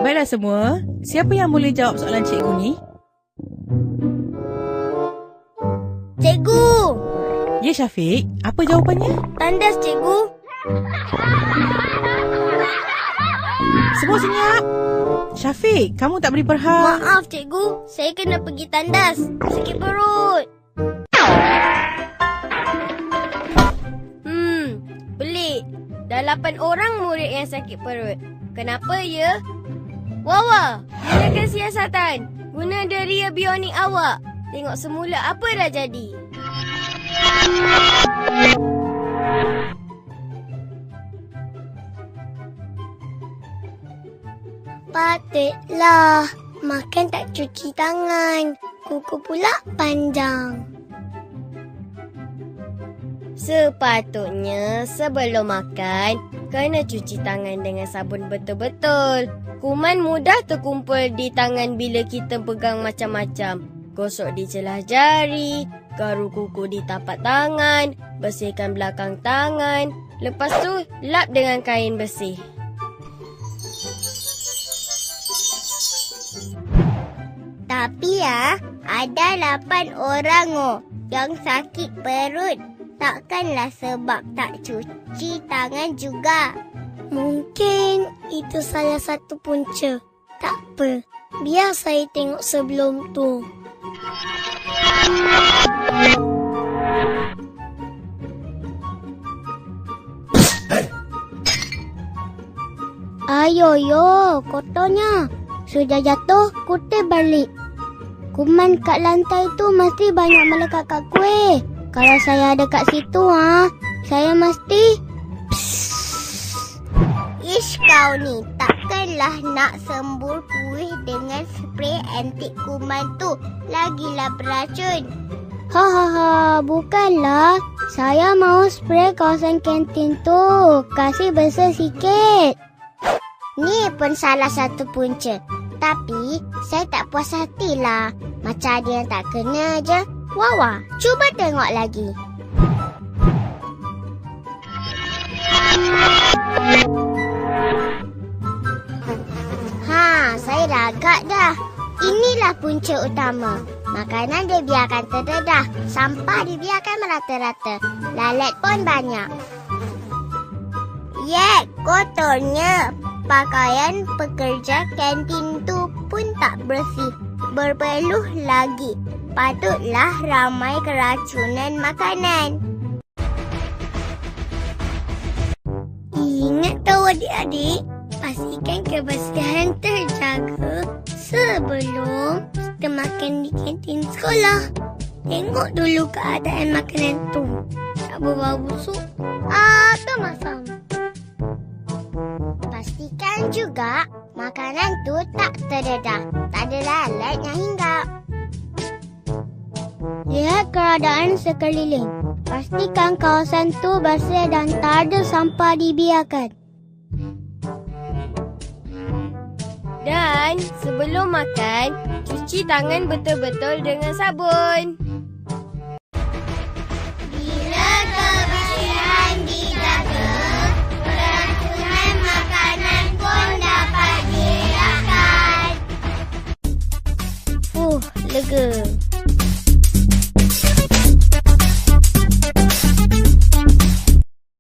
Baiklah semua, siapa yang boleh jawab soalan cikgu ni? Cikgu! Ya Syafiq, apa jawapannya? Tandas, cikgu. Semua senyap. Syafiq, kamu tak beri perhal. Maaf, cikgu. Saya kena pergi tandas. Sakit perut. Pelik. Dah 8 orang murid yang sakit perut. Kenapa ya? Wawa, gunakan siasatan. Guna deria bionik awak. Tengok semula apa dah jadi. Patutlah. Makan tak cuci tangan. Kuku pula panjang. Sepatutnya sebelum makan, kena cuci tangan dengan sabun betul-betul. Kuman mudah terkumpul di tangan bila kita pegang macam-macam. Gosok di celah jari, garu kuku di tapak tangan, bersihkan belakang tangan. Lepas tu, lap dengan kain bersih. Tapi ada 8 orang yang sakit perut. Takkanlah sebab tak cuci tangan juga. Mungkin itu salah satu punca. Tak apa, biar saya tengok sebelum tu. Ayo, kotornya. Sudah jatuh, kutip balik. Kuman kat lantai tu mesti banyak melekat kat kuih. Kalau saya ada kat situ, saya mesti... Ish, kau ni takkanlah nak sembur kuih dengan spray anti kuman tu. Lagilah beracun. Bukanlah. Saya mau spray kawasan kantin tu. Kasih bersih sikit. Ni pun salah satu punca. Tapi saya tak puas hatilah. Macam ada yang tak kena je. Wawa, cuba tengok lagi. Saya dah agak dah. Inilah punca utama. Makanan dibiarkan terdedah. Sampah dibiarkan merata-rata. Lalat pun banyak. Kotornya. Pakaian pekerja kantin tu pun tak bersih. Berpeluh lagi. Patutlah ramai keracunan makanan. Ingat tahu adik-adik, pastikan kebersihan terjaga sebelum kita makan di kantin sekolah. Tengok dulu keadaan makanan tu. Tak berbau busuk atau masam. Pastikan juga makanan tu tak terdedah. Tak ada lalat yang hinggap. Lihat keadaan sekeliling. Pastikan kawasan tu bersih dan tak ada sampah dibiarkan. Dan sebelum makan, cuci tangan betul-betul dengan sabun.